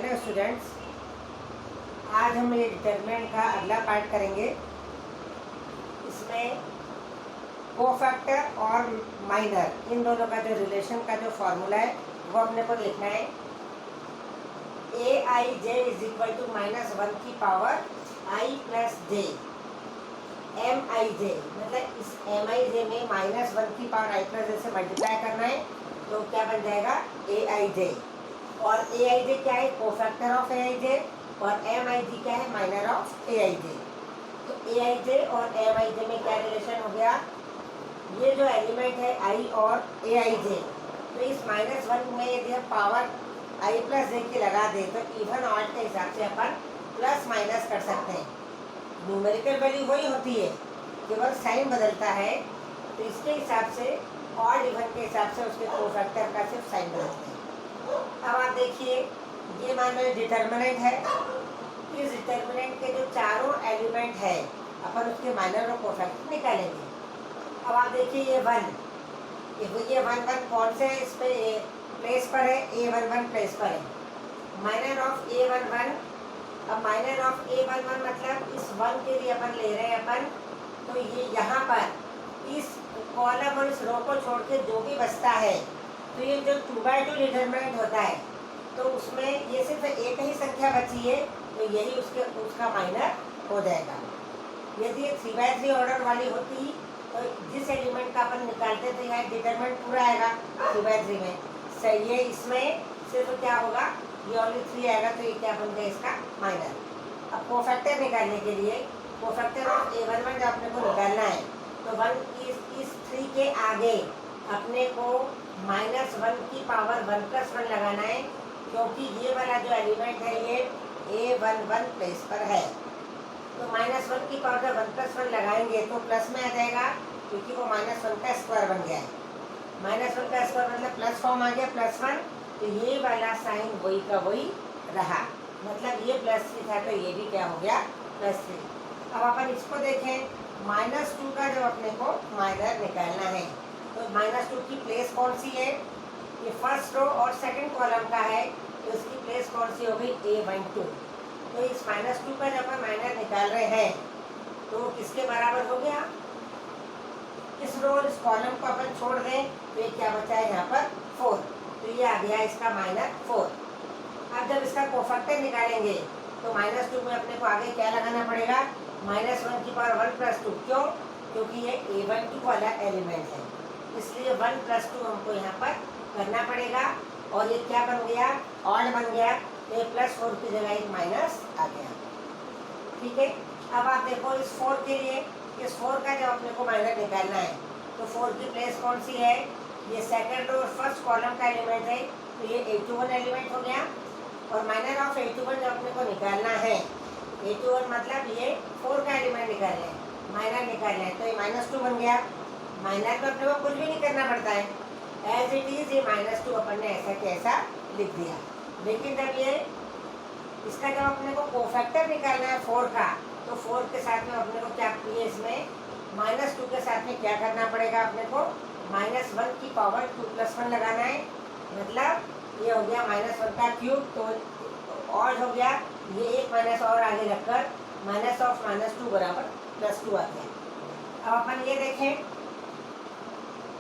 Hello students, आज हम ये डिटरमिनेंट का अगला पार्ट करेंगे। इसमें कोफैक्टर और माइनर इन दोनों का जो रिलेशन का जो फॉर्मूला है वो अपने को लिखना है। ए आई जे इज इक्वल टू -1 की पावर आई प्लस जे। एम आई जे मतलब इस एम आई जे में -1 की पावर आई प्लस जे से मल्टीप्लाई करना है, तो क्या बन जाएगा ए आई जे। और ए आई जे क्या है, कोफैक्टर ऑफ ए आई जे, और एम आई जी क्या है, माइनर ऑफ ए आई जे। तो ए आई जे और एम आई जे में क्या रिलेशन हो गया, ये जो एलिमेंट है आई और ए आई जे, तो इस -1 में यदि हम पावर आई प्लस जे की लगा दे तो इवन ऑड के हिसाब से अपन प्लस माइनस कर सकते हैं। न्यूमेरिकल वैल्यू वही होती है, केवल साइन बदलता है। तो इसके हिसाब से ऑड इवन के हिसाब से उसके कोफैक्टर का सिर्फ साइन बदलते हैं। अब आप देखिए, ये मान लो डिटर्मिनेंट है। इस डिटर्मिनेंट के जो चारों एलिमेंट है अपन उसके माइनर और कोफैक्टर निकालेंगे। अब आप देखिए ये 1 कौन से इस पे प्लेस पर है, A11 प्लेस पर है। माइनर ऑफ A11, अब माइनर ऑफ A11 मतलब इस 1 के लिए अपन ले रहे हैं अपन, तो ये यहाँ पर इस कॉलम और इस रो को छोड़ के जो भी बचता है, तो ये जो 2/2 डिटरमिनेंट होता है, तो उसमें ये सिर्फ एक ही संख्या बची है, तो यही उसका माइनर हो जाएगा। यदि ये 3/3 ऑर्डर वाली होती तो जिस एलिमेंट का अपन निकालते थे यहाँ डिटरमिनेंट पूरा आएगा 3/3 में। सही है, इसमें सिर्फ क्या होगा, ये ओनली 3 आएगा, तो ये क्या बन गया इसका माइनर। अब कोफैक्टर निकालने के लिए कोफैक्टर ऑफ A11 जब अपने को निकालना है, तो 1 इस 3 के आगे अपने को -1 की पावर 1+1 लगाना है, क्योंकि ये वाला जो एलिमेंट है ये A11 प्लेस पर है। तो -1 की पावर जब 1+1 लगाएंगे तो प्लस में आ जाएगा, क्योंकि वो -1 का स्क्वायर बन गया है। -1 का स्क्वायर मतलब प्लस फॉर्म आ गया, +1, तो ये वाला साइन वही का वही रहा, मतलब ये +3 था तो ये भी क्या हो गया +3। अब अपन इसको देखें, -2 का जब अपने को माइनर निकालना है, तो -2 की प्लेस कौन सी है, ये फर्स्ट रो और सेकंड कॉलम का है, तो इसकी प्लेस कौन सी हो गई A12। तो इस -2 का जब हम माइनर निकाल रहे हैं तो किसके बराबर हो गया, इस रो और इस कॉलम को अपन छोड़ दें तो ये क्या बचा है यहाँ पर 4, तो ये आ गया इसका -4। अब जब इसका कोफैक्टर निकालेंगे तो -2 में अपने को आगे क्या लगाना पड़ेगा, -1 की पावर 1+2। क्यों, क्योंकि ये A12 वाला एलिमेंट है, इसलिए 1+2 हमको यहाँ पर करना पड़ेगा। और ये क्या बन गया, ऑड बन गया, तो ये +4 की जगह एक माइनस आ गया। ठीक है, अब आप देखो इस 4 के लिए, इस 4 का जब अपने को माइनर निकालना है, तो 4 की प्लेस कौन सी है, ये सेकंड रो और फर्स्ट कॉलम का एलिमेंट है, तो ये A21 एलिमेंट हो गया। और माइनर ऑफ A21 जब अपने को निकालना है, A21 मतलब ये 4 का एलिमेंट निकालना है, माइनर निकालना है, तो ये -2 बन गया। माइनर में अपने को कुछ भी नहीं करना पड़ता है, एज इट इज ये -2 अपन ने ऐसा के ऐसा लिख दिया। लेकिन जब ये इसका जब अपने को कोफैक्टर निकालना है 4 का, तो 4 के साथ में अपने को क्या ये इसमें -2 के साथ में क्या करना पड़ेगा, अपने को -1 की पावर 2+1 लगाना है, मतलब ये हो गया -1 का क्यूब, तो और हो गया ये एक माइनस और आगे रखकर -2 बराबर +2 आ गया। अब अपन ये देखें,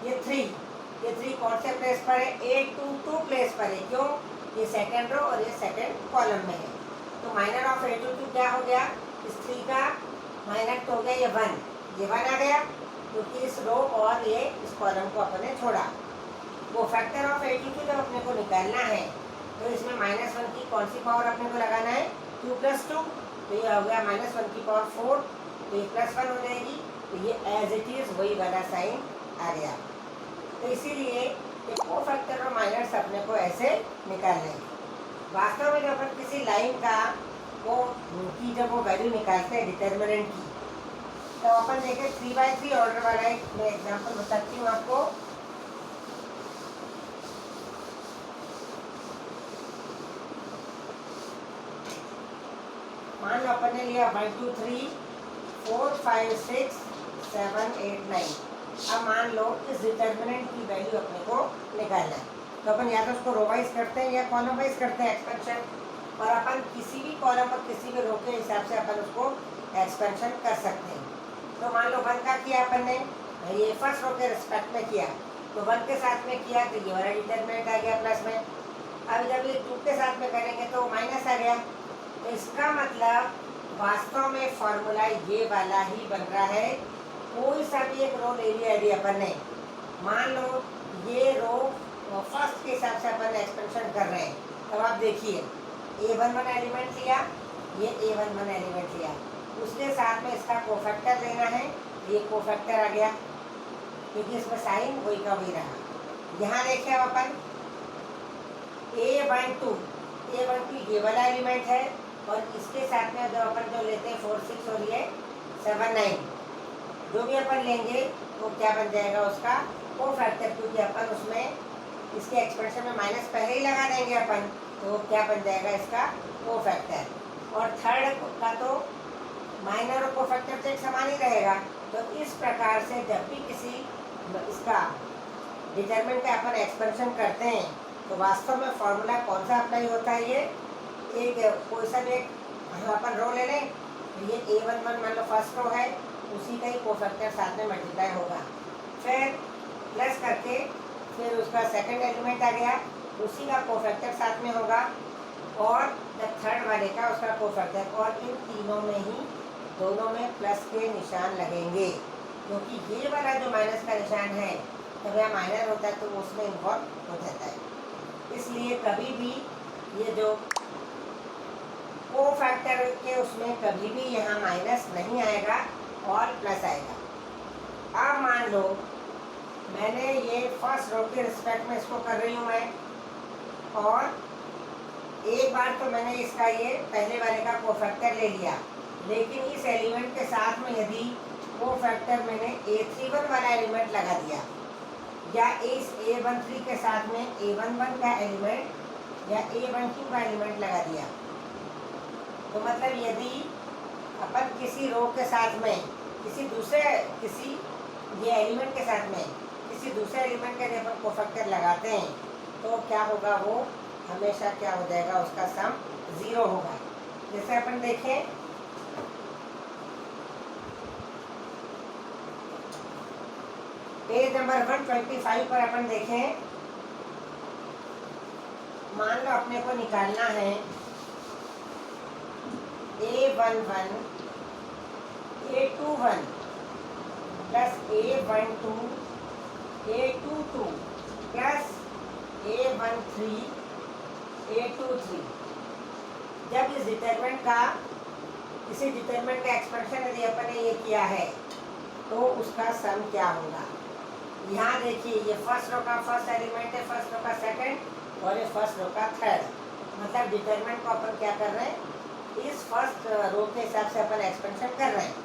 ये 3 कौन से प्लेस पर है, A22 प्लेस पर है। क्यों, ये सेकंड रो और ये सेकंड कॉलम में है, तो माइनर ऑफ A22 क्या हो गया, इस 3 का माइनर तो हो गया ये 1 आ गया, क्योंकि इस रो और ये इस कॉलम को अपन ने छोड़ा। वो फैक्टर ऑफ A22 जब अपने को निकालना है, तो इसमें -1 की कौन सी पावर अपने को लगाना है, 2+2, तो ये हो गया -1 की पावर 4, तो ये +1 हो जाएगी, तो ये एज इट इज वही वाला साइन आ गया। तो इसीलिए कोफैक्टर और माइनर्स अपने को ऐसे निकालने हैं। वास्तव में जब अपन किसी लाइन का की जब वो वैल्यू निकालते हैं डिटर्मिनेंट की, तो अपन देखें 3/3 ऑर्डर वाला एक मैं एग्जांपल बताती हूँ आपको। मान लो अपन ने लिया 1 2 3 4 5 6 7 8 9। अब मान लो इस डिटर्मिनेंट की वैल्यू अपने को निकालना है, तो अपन या तो उसको रो वाइज करते हैं या कॉलम वाइज करते हैं एक्सपेंशन। और अपन किसी भी कॉलम और किसी भी रो के हिसाब से अपन उसको एक्सपेंशन कर सकते हैं। तो मान लो 1 का किया अपन ने, ये फर्स्ट रो के रिस्पेक्ट में किया, तो 1 के साथ में किया तो ये वाला डिटरमिनेंट आ गया प्लस में। अब जब ये 2 के साथ में करेंगे तो माइनस आ गया। तो इसका मतलब वास्तव में फॉर्मूला ये वाला ही बन रहा है। कोई सा भी एक रो ले लिया यदि अपन ने, मान लो ये रो फर्स्ट के हिसाब से अपन एक्सपेंशन कर रहे हैं, तब आप देखिए A11 एलिमेंट लिया, ये A11 एलिमेंट लिया, उसके साथ में इसका कोफैक्टर लेना है, ये कोफैक्टर आ गया क्योंकि इसमें साइन वही का वही रहा। यहाँ देखिए अब अपन A12 ये वाला एलिमेंट है और इसके साथ में जो अपन जो लेते हैं 4 6 और ये 7 9, जो भी अपन लेंगे वो क्या बन जाएगा उसका कोफैक्टर, क्योंकि अपन उसमें इसके एक्सप्रेशन में माइनस पहले ही लगा देंगे अपन, तो क्या बन जाएगा इसका कोफैक्टर। और थर्ड का तो माइनर और कोफैक्टर तो एक समान ही रहेगा। तो इस प्रकार से जब भी किसी इसका डिटरमिनेंट का अपन एक्सपेंशन करते हैं तो वास्तव में फॉर्मूला कौन सा अप्लाई होता है, ये एक कोई सा भी एक अपन रो ले लें, ये A11 मान लो फर्स्ट रो है, उसी का ही कोफैक्टर साथ में मल्टीप्लाई होगा, फिर प्लस करके फिर उसका सेकंड एलिमेंट आ गया, उसी का कोफैक्टर साथ में होगा और जब थर्ड वाले का उसका कोफैक्टर, और इन तीनों में ही दोनों में प्लस के निशान लगेंगे, क्योंकि ये वाला जो माइनस का निशान है जब यह माइनर होता है तो उसमें इन्वॉल्व हो जाता है। इसलिए कभी भी ये जो कोफैक्टर के उसमें कभी भी यहाँ माइनस नहीं आएगा और प्लस आएगा। अब मान लो मैंने ये फर्स्ट रो के रिस्पेक्ट में इसको कर रही हूँ मैं, और एक बार तो मैंने इसका ये पहले वाले का कोफैक्टर ले लिया, लेकिन इस एलिमेंट के साथ में यदि कोफैक्टर मैंने A31 वाला एलिमेंट लगा दिया, या इस A13 के साथ में A11 का एलिमेंट या A12 का एलिमेंट लगा दिया, तो मतलब यदि अपन किसी रो के साथ में किसी ये एलिमेंट के साथ में किसी दूसरे एलिमेंट के अपन कोफैक्टर लगाते हैं तो क्या होगा, वो हमेशा क्या हो जाएगा, उसका सम 0 होगा। जैसे अपन देखें पेज नंबर 125 पर अपन देखें, मान लो अपने को निकालना है A11 A21 plus A12 A22 plus A13 A23। जब इस डिटरमिनेंट का किसी डिटरमिनेंट का एक्सपेंशन यदि अपन ने ये किया है तो उसका सम क्या होगा। यहाँ देखिए ये फर्स्ट रो का फर्स्ट एलिमेंट है, फर्स्ट रो का सेकंड और ये फर्स्ट रो का थर्ड, मतलब डिटरमिनेंट को अपन क्या कर रहे हैं, इस फर्स्ट रो के हिसाब से अपन एक्सपेंशन कर रहे हैं,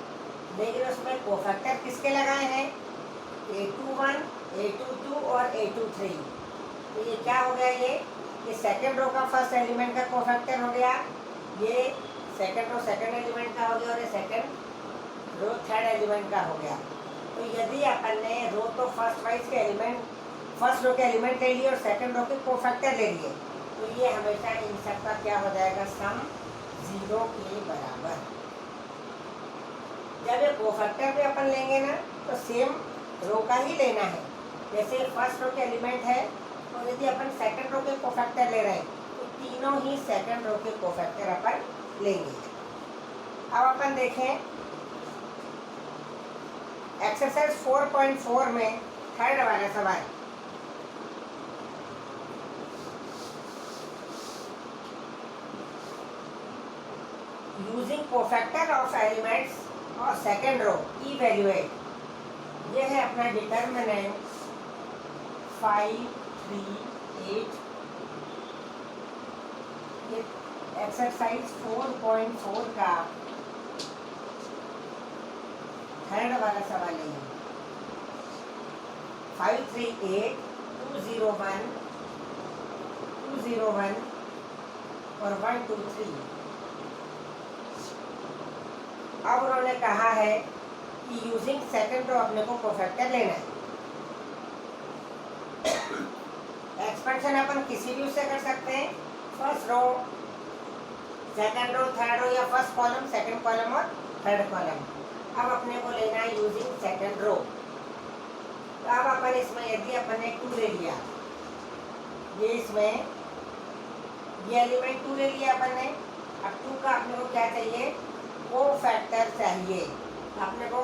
लेकिन उसमें कोफैक्टर किसके लगाए हैं, A21 A22 और A23। तो ये क्या हो गया, ये सेकंड रो का फर्स्ट एलिमेंट का कोफैक्टर हो गया, ये सेकंड रो सेकंड एलिमेंट का हो गया और ये सेकंड रो थर्ड एलिमेंट का हो गया। तो यदि अपन ने रो तो फर्स्ट रो के एलिमेंट ले लिए और सेकंड रो के कोफैक्टर ले लिए, तो ये हमेशा इन सब का क्या हो जाएगा, सम 0 के बराबर। जब ये कोफैक्टर भी अपन लेंगे ना तो सेम रो का ही लेना है। जैसे फर्स्ट रो के एलिमेंट है तो यदि अपन सेकंड रो के कोफैक्टर ले रहे हैं तो तीनों ही सेकंड रो के कोफैक्टर अपन लेंगे। अब अपन देखें एक्सरसाइज 4.4 में थर्ड वाला सवाल, यूजिंग कोफैक्टर ऑफ एलिमेंट्स और सेकंड रो इवैल्यूएट। ये है अपना डिटरमिनेंट 5 3 8। ये एक्सरसाइज 4.4 का थर्ड वाला सवाल है। 5 3 8 201 201 और 1 2 3। अब उन्होंने कहा है कि यूजिंग सेकंड रो अपने को कोफैक्टर लेना है। एक्सपेंशन अपन किसी भी उससे कर सकते हैं। First row second row, third row, या फर्स्ट कॉलम, सेकंड कॉलम और थर्ड कॉलम। अब अपने को लेना है यूजिंग सेकंड रो। तो अब अपन इसमें यदि अपन ने 2 ले लिया, ये इसमें ये एलिमेंट 2 ले लिया अपन ने। अब 2 का अपने को क्या चाहिए, कोफैक्टर चाहिए। अपने को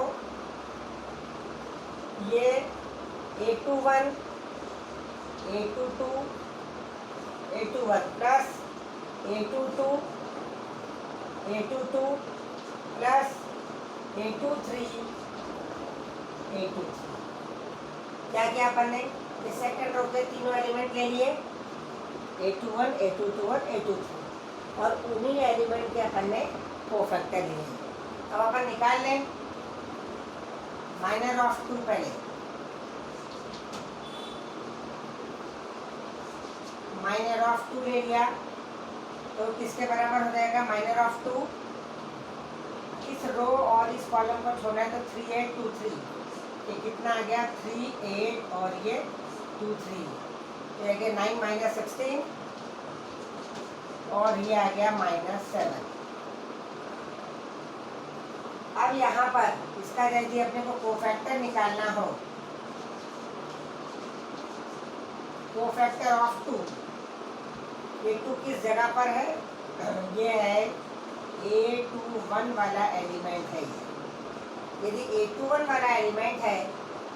ये A21 A22 A21 plus A22 A22 plus A23 A23, क्या किया अपन ने, इस सेकंड रो के तीनों एलिमेंट ले लिए, A21 A22 और A23, और उन्हीं एलिमेंट के अपन ने कोफैक्टर लिए। अब अपन निकाल लें माइनर ऑफ 2। पहले माइनर ऑफ 2 ले लिया तो किसके बराबर हो जाएगा, माइनर ऑफ 2, इस रो और इस कॉलम को छोड़ना है तो 3 8 2 3, ये कितना आ गया 3 8 और ये 2 3, तो आ गया 9 माइनस 16 और ये आ गया -7। अब यहाँ पर इसका यदि अपने को कोफैक्टर निकालना हो, कोफैक्टर ऑफ 2, ये 2 किस जगह पर है, ये है A21 वाला एलिमेंट है। यदि A21 वाला एलिमेंट है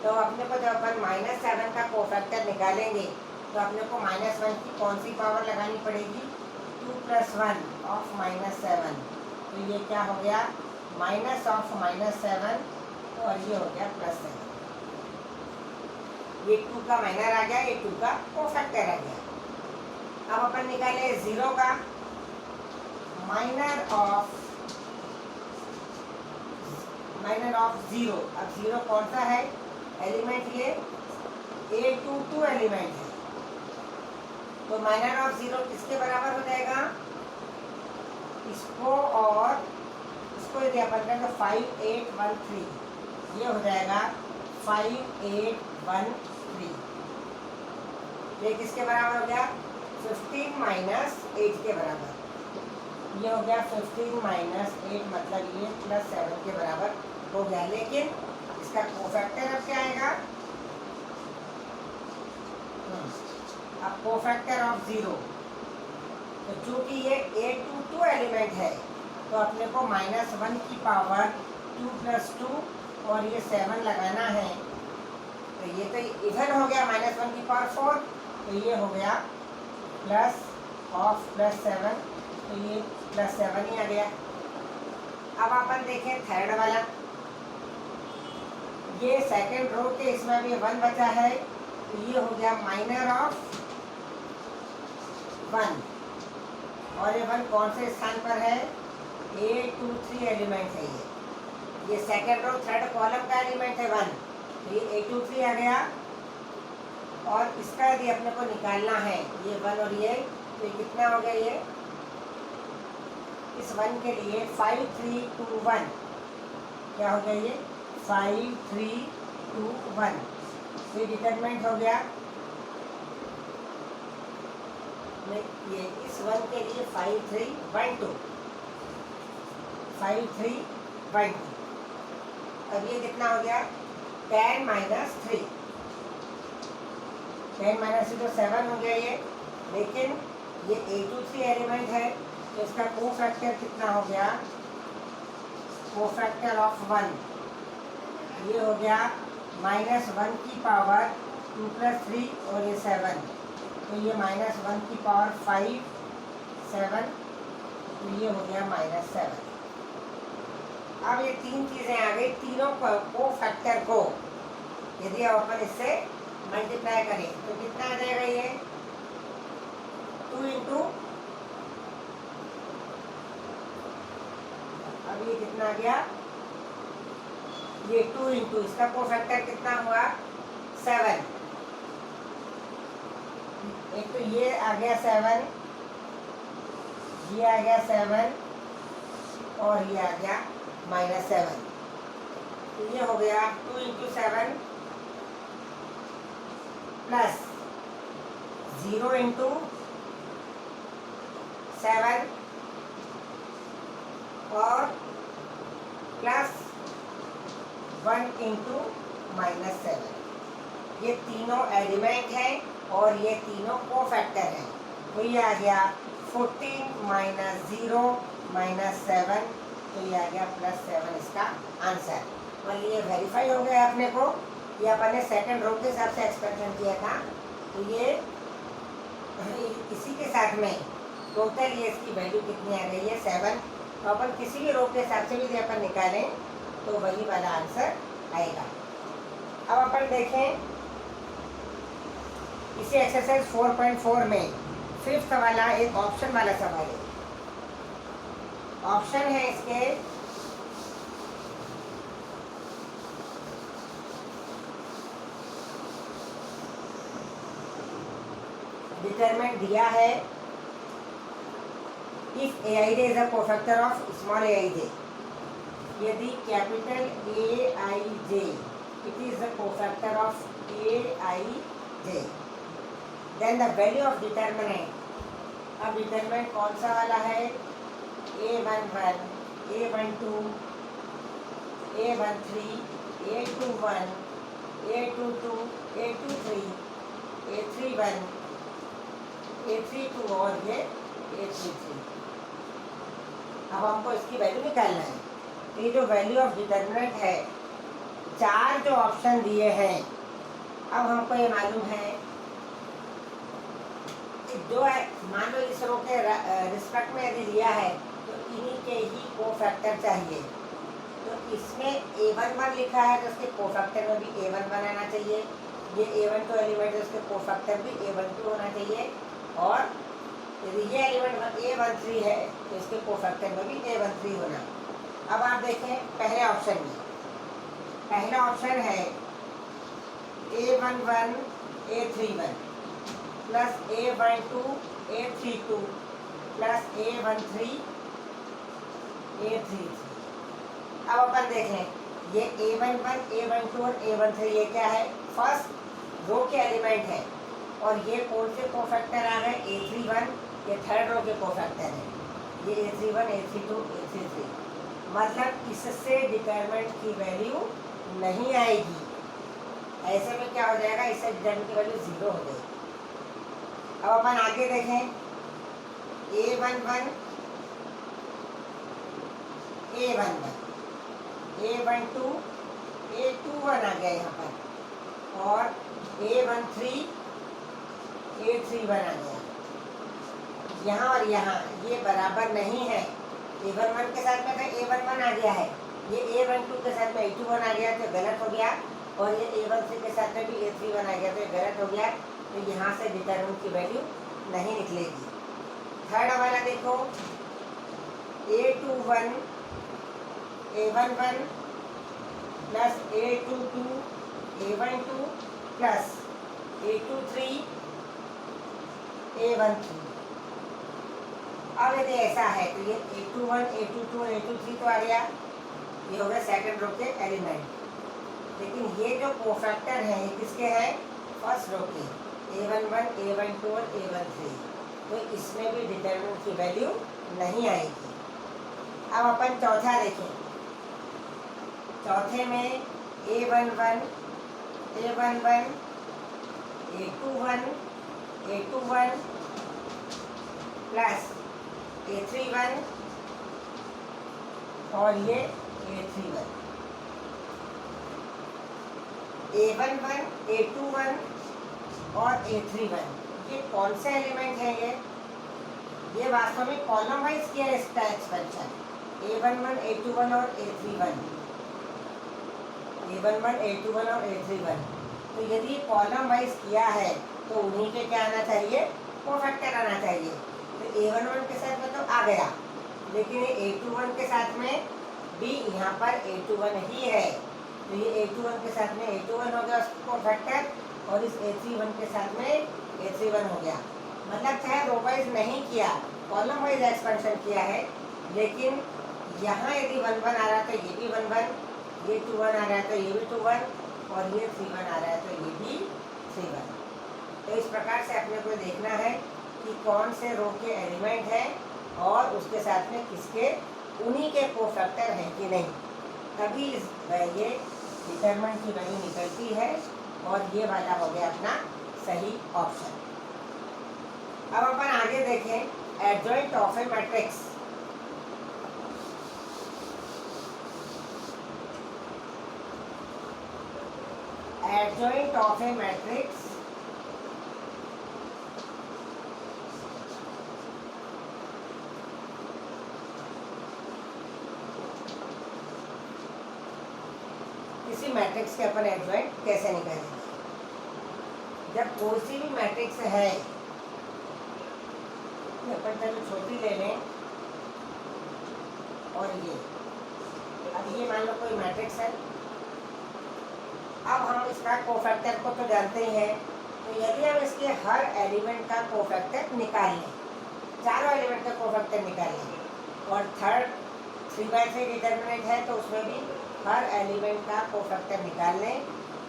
तो अपने को जब अपन -7 का कोफैक्टर निकालेंगे तो अपने को -1 की कौन सी पावर लगानी पड़ेगी, 2 + 1 ऑफ -7, तो ये क्या हो गया माइनस ऑफ -7 और ये हो गया +7। ये 2 का माइनर आ गया, ये 2 का कोफैक्टर आ गया। अब अपन निकाले 0 का माइनर ऑफ 0। अब 0 कौन सा है एलिमेंट, ये A22 एलिमेंट है, तो माइनर ऑफ 0 किसके बराबर हो जाएगा, इसको और इसको यदि अपन करें तो 5 8 1 3, ये हो जाएगा 5 8 1 3, ये किसके बराबर हो गया 15 माइनस 8 के बराबर, ये हो गया 15 माइनस 8, मतलब ये +7 के बराबर हो गया। लेकिन इसका कोफैक्टर अब क्या आएगा, अब कोफैक्टर ऑफ 0, तो चूंकि ये A22 एलिमेंट है तो अपने को -1 की पावर 2 + 2 और ये 7 लगाना है, तो ये तो इधर हो गया -1 की पावर 4, तो ये हो गया प्लस ऑफ +7, तो ये +7 ही आ गया। अब अपन देखें थर्ड वाला, ये सेकंड रो के इसमें भी 1 बचा है, तो ये हो गया माइनर ऑफ 1, और ये 1 कौन से स्थान पर है, A23 एलिमेंट है, ये सेकंड रो थर्ड कॉलम का एलिमेंट है 1, तो ये A23 आ गया। और इसका यदि अपने को निकालना है ये 1 और ये, तो ये कितना हो गया, ये इस 1 के लिए 5 3 2 1, क्या हो गया ये 5 3 2 1, ये डिटरमिनेंट हो गया। ये इस 1 के लिए 5 3 1 2, 5 3 1 2, अब ये कितना हो गया 10 माइनस 3, 10 माइनस 3 तो 7 हो गया ये, लेकिन ये A23 एलिमेंट है तो इसका कोफैक्टर कितना हो गया, कोफैक्टर ऑफ 1, ये हो गया -1 की पावर 2 + 3 और ये 7, तो ये -1 की पावर 5 7, तो ये हो गया -7। अब ये 3 चीज़ें आ गई, तीनों कोफैक्टर को यदि अब अपन इससे मल्टीप्लाई करें तो कितना आ जाएगा, ये 2 इंटू, अब ये कितना आ गया, ये 2 इंटू इसका कोफैक्टर कितना हुआ 7, एक तो ये आ गया 7, ये आ गया 7 और ये आ गया -7, तो ये हो गया 2 इंटू 7 प्लस 0 इंटू 7 1 इंटू -7। ये तीनों एलिमेंट हैं और ये तीनों कोफैक्टर हैं। तो ये आ गया 14 - 0 - 7, तो ये आ गया +7 इसका आंसर। और ये वेरीफाई हो गया अपने को। ये अपन ने सेकंड रो के हिसाब से एक्सपेंशन किया था, तो ये इसी के साथ में टोटल ये इसकी वैल्यू कितनी आ गई है 7। तो अपन किसी भी रो के हिसाब से भी यदि अपन निकालें तो वही वाला आंसर आएगा। अब अपन देखें इसी एक्सरसाइज 4.4 में 5th वाला एक ऑप्शन वाला सवाल है। ऑप्शन है इसके डिटरमिनेंट दिया है if aij is a cofactor of small aij, यदि capital aij it is the cofactor of aij, then the value of determinant. अब डिटरमिनेंट कौन सा वाला है, a11, a12, a13, a21, a22, a23, a31, a32 और ये a33। अब हमको इसकी वैल्यू निकालना है। तो ये जो वैल्यू ऑफ डिटरमिनेंट है, 4 जो ऑप्शन दिए हैं, अब हमको ये मालूम है कि जो है मान लो इस रो के रिस्पेक्ट में यदि लिया है तो इन्हीं के ही कोफैक्टर चाहिए। तो इसमें a11 लिखा है तो उसके कोफैक्टर में भी a11 आना चाहिए। ये a12 एलिमेंट है, उसके कोफैक्टर भी a12 होना चाहिए। और यदि ये एलिमेंट a13 है तो इसके कोफैक्टर में भी a13 होना। अब आप देखें पहले ऑप्शन में, पहला ऑप्शन है a11 a31 plus a12 a32 plus a13 a33। अब अपन देख लें ये a11 a12 और a13 ये क्या है, फर्स्ट रो के एलिमेंट है। और ये कौन से कोफैक्टर आ गए, a31, ये थर्ड रो के कोफैक्टर है, ये a31 a32 a33। मतलब इससे डिटरमिनेंट की वैल्यू नहीं आएगी। ऐसे में क्या हो जाएगा, इससे डिटरमिनेंट की वैल्यू 0 हो जाएगी। अब अपन आगे देखें a11 a12 a12 a21 आ गया यहाँ पर, और a13 a31 आ गया। यहाँ और यहाँ ये बराबर नहीं है। a11 के साथ में a11 आ गया है, ये a12 के साथ में a21 आ गया तो गलत हो गया, और ये a13 के साथ में भी a31 आ गया तो गलत हो गया। तो यहाँ से डिटरमिनेंट की वैल्यू नहीं निकलेगी। थर्ड वाला देखो a21 a11 plus a22 a12 plus a23 a13। अब यदि ऐसा है तो ये a21 a22 और a23 तो आ गया, ये हो गया सेकंड रो के एलिमेंट। लेकिन ये जो कोफैक्टर हैं ये किसके हैं, फर्स्ट रो के, a11 a12 और a13। तो इसमें भी डिटरमिनेंट की वैल्यू नहीं आएगी। अब अपन चौथा देखें, चौथे में a11 a11 a21 a21 plus a31 और ये a31। a11 a21 और a31 ये कौन से एलिमेंट है, ये वास्तव में कॉलम वाइज किया है इसका एक्सपेंशन, a11 a21 और a31, a11 a21 और a31। तो यदि कॉलम वाइज किया है तो उन्हीं के क्या आना चाहिए, कोफैक्टर आना चाहिए। तो a11 के साथ में तो आ गया, लेकिन ये a21 के साथ में भी यहाँ पर a21 ही है। तो ये a21 के साथ में a21 हो गया उसका कोफैक्टर, और इस a31 के साथ में a31 हो गया। मतलब चाहे रो वाइज नहीं किया, कॉलम वाइज एक्सपेंशन किया है, लेकिन यहाँ यदि 1 1 आ रहा है तो ये भी 1 1, ये 2 1 आ रहा है तो ये भी 2 1, और ये 3 1 आ रहा है तो ये भी 3 1। तो इस प्रकार से अपने को देखना है कि कौन से रो के एलिमेंट है और उसके साथ में किसके उन्हीं के कोफैक्टर हैं कि नहीं, तभी ये डिटरमिनेंट की वैल्यू निकलती है और ये वाला हो गया अपना सही ऑप्शन। अब अपन आगे देखें adjoint of A matrix. Adjoint of A matrix किसी मैट्रिक्स के अपन एडजॉइंट कैसे निकालेंगे। जब कोई सी भी मैट्रिक्स है, अपन चलो छोटी ले लें और ये, अब ये मान लो कोई मैट्रिक्स है। अब हम इसका कोफैक्टर को तो जानते ही हैं, तो यदि हम इसके हर एलिमेंट का कोफैक्टर निकाल लें, चारों एलिमेंट का कोफैक्टर निकाल लें, और थर्ड 3/3 डिटरमिनेंट है तो उसमें भी हर एलिमेंट का कोफैक्टर निकाल लें,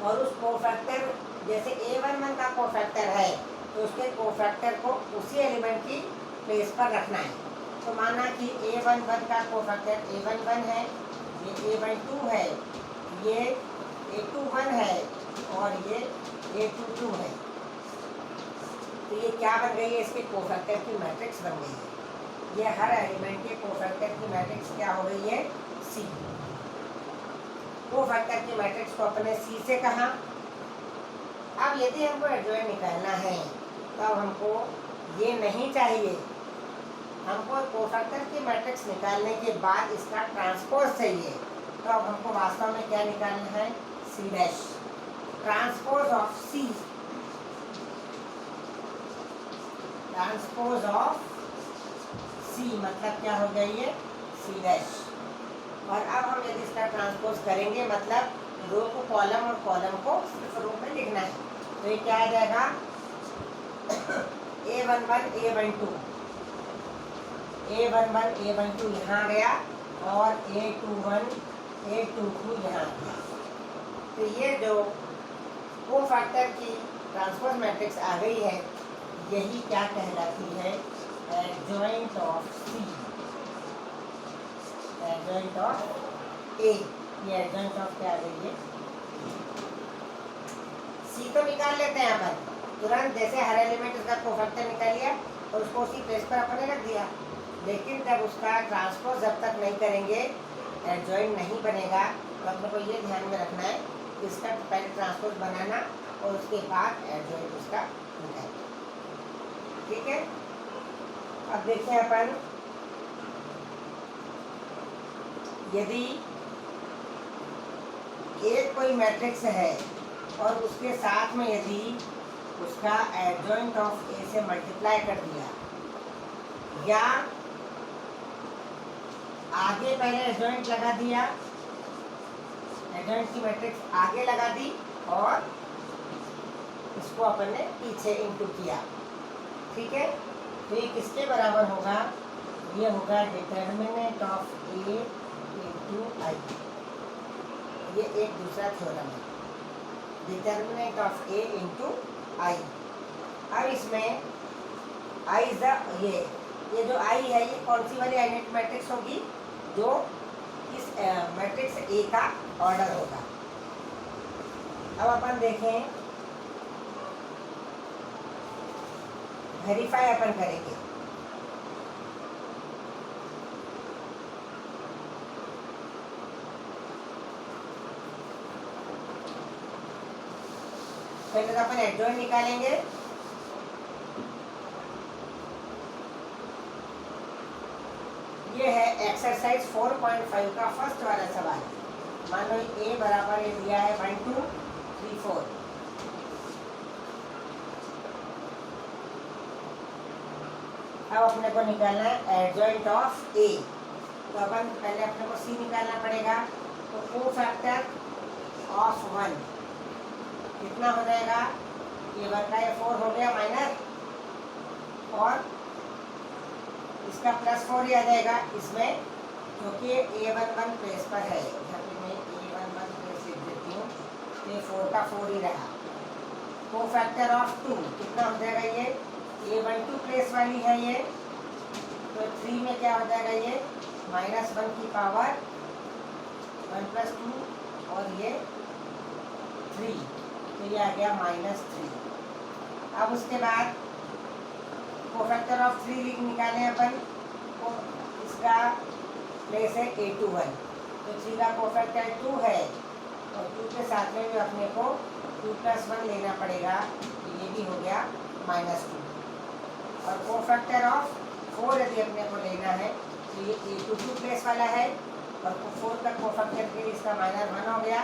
और उस कोफैक्टर जैसे a11 का कोफैक्टर है तो उसके कोफैक्टर को उसी एलिमेंट की प्लेस पर रखना है। तो माना कि a11 का कोफैक्टर a11 है, ये a12 है, ये a21 है और ये a22 है। तो ये क्या बन गई है, इसके कोफैक्टर की मैट्रिक्स बन गई है। ये हर एलिमेंट के कोफैक्टर की मैट्रिक्स क्या हो गई है, C। कोफैक्टर की मैट्रिक्स को अपने C से कहा। अब यदि हमको एडजॉइंट निकालना है तो अब हमको ये नहीं चाहिए, हमको कोफैक्टर की मैट्रिक्स निकालने के बाद इसका ट्रांसपोज चाहिए। तो अब हमको वास्तव में क्या निकालना है, C dash. Transpose of C, transpose of C मतलब क्या हो गया, ये C डैश। और अब हम यदि इसका ट्रांसपोज करेंगे मतलब रो को कॉलम और कॉलम को सिर्फ रो में लिखना है, तो ये क्या आ जाएगा, a11 a12 यहाँ गया और a21 a22 यहाँ गया। तो ये जो कोफैक्टर की ट्रांसपोज मैट्रिक्स आ गई है, यही क्या कहलाती है, adjoint of C, adjoint of A। ये एडजॉइंट ऑफ क्या आ गई है, C तो निकाल लेते हैं अपन तुरंत, जैसे हर एलिमेंट उसका कोफैक्टर निकाल लिया और उसको उसी प्लेस पर अपन ने रख दिया। लेकिन जब उसका ट्रांसपोज जब तक नहीं करेंगे एडजॉइंट नहीं बनेगा। तो अपने को ये ध्यान में rखना है, इसका पहले ट्रांसपोज बनाना और उसके बाद एडजॉइंट उसका निकालना। ठीक है, अब देखिए अपन, यदि एक कोई मैट्रिक्स है और उसके साथ में यदि उसका एडजॉइंट ऑफ A से मल्टीप्लाई कर दिया, या आगे पहले एडजॉइंट लगा दिया, एडजॉइंट की मैट्रिक्स आगे लगा दी और इसको अपन ने पीछे इंटू किया। ठीक है, तो ये किसके बराबर होगा, ये होगा determinant of A into I। ये एक दूसरा थ्योरम है, determinant of A into I। अब इसमें I ये जो I है, ये कौन सी वाली आइडेंटिटी मैट्रिक्स होगी, जो इस मैट्रिक्स A का ऑर्डर होगा। अब अपन देखें, वेरीफाई अपन करेंगे। पहले तो अपन एडजॉइंट निकालेंगे। ये है एक्सरसाइज 4.5 का फर्स्ट वाला सवाल। मान लो A बराबर ये दिया है 1 2 3 4। अब अपने को निकालना है एडजॉइंट ऑफ A। तो अपन पहले अपने को C निकालना पड़ेगा। तो कोफैक्टर ऑफ 1 कितना हो जाएगा, ये 1 का ये 4 हो गया माइनस, और इसका +4 ही आ जाएगा इसमें, क्योंकि A11 प्लेस पर है। यहाँ पे मैं A11 प्लेस लिख देती हूँ, तो ये 4 का 4 ही रहा। कोफैक्टर ऑफ 2 कितना हो जाएगा, ये A12 प्लेस वाली है ये, तो 3 में क्या हो जाएगा, ये -1 की पावर 1 + 2 और ये 3, तो ये आ गया -3। अब उसके बाद कोफैक्टर ऑफ 3 निकालें अपन, तो इसका प्लेस है A21, तो 3 का कोफैक्टर 2 है, और 2 के साथ में भी अपने को 2 + 1 लेना पड़ेगा, तो ये भी हो गया -2। और कोफैक्टर ऑफ 4 यदि अपने को लेना है तो ये A22 प्लेस वाला है, और 4 का कोफैक्टर के लिए इसका -1 हो गया,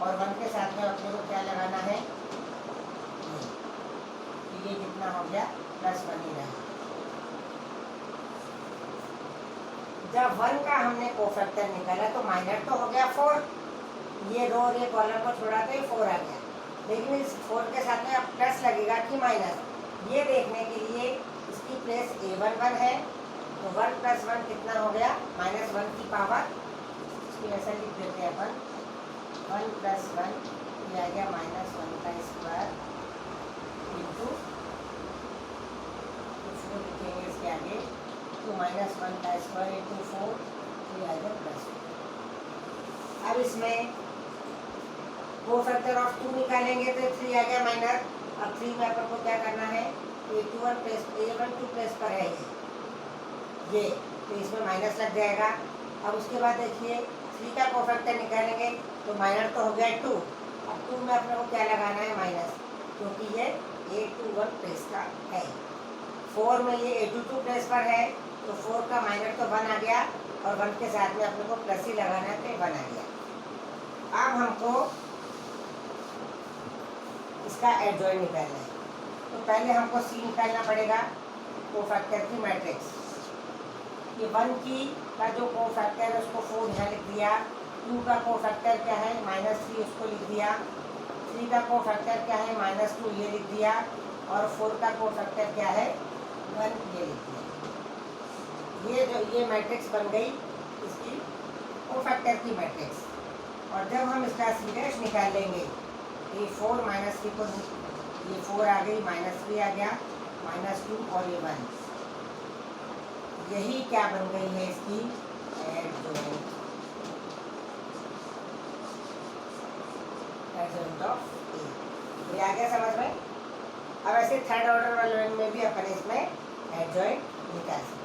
और 1 के साथ में अपने को क्या लगाना है, तो ये कितना हो गया, +1 ही रहा। जब 1 का हमने कोफैक्टर निकाला तो माइनर तो हो गया 4, ये रो और ये कॉलम को छोड़ा तो ये 4 आ गया, लेकिन इस 4 के साथ में अब प्लस लगेगा कि माइनस, ये देखने के लिए इसकी प्लेस A11 है, तो 1 + 1 कितना हो गया, -1 की पावर, इसको ऐसा लिख देते हैं अपन, 1 + 1 ये आ गया -1 का स्क्वायर इंटू 4 लिखेंगे इसके आगे, तो -1 का स्क्वायर इंटू 4, तो ये आ गया +4। अब इसमें कोफैक्टर ऑफ 2 निकालेंगे तो 3 आ गया माइनर। अब 3 में अपन को क्या करना है, A12 प्लेस A12 प्लेस पर है ये, तो इसमें माइनस लग जाएगा। अब उसके बाद देखिए 3 का कोफैक्टर निकालेंगे तो माइनर तो हो गया 2, अब 2 में अपने को क्या लगाना है, माइनस, क्योंकि ये A21 प्लेस का है। 4 में ये A22 प्लेस पर है, तो 4 का माइनर तो 1 आ गया, और 1 के साथ में अपने को प्लस ही लगाना है, तो 1 आ गया। अब हमको इसका एडजॉइंट निकालना है, तो पहले हमको C निकालना पड़ेगा, कोफैक्टर की मैट्रिक्स। ये 1 की का जो कोफैक्टर है उसको 4 यहाँ लिख दिया, 2 का कोफैक्टर क्या है, -3 उसको लिख दिया, 3 का कोफैक्टर क्या है, -2 ये लिख दिया, और 4 का कोफैक्टर क्या है, 1 ये लिख दिया। ये मैट्रिक्स बन गई इसकी कोफैक्टर की मैट्रिक्स। और जब हम इसका C' निकालेंगे, ये 4 -3 को, ये 4 आ गई, -3 आ गया, -2 और ये 1, यही क्या बन गई है इसकी एडजॉइंट ऑफ A। ये आ गया समझ में। अब ऐसे थर्ड ऑर्डर वाले में भी अपन इसमें एडजॉइंट निकाल सकते हैं।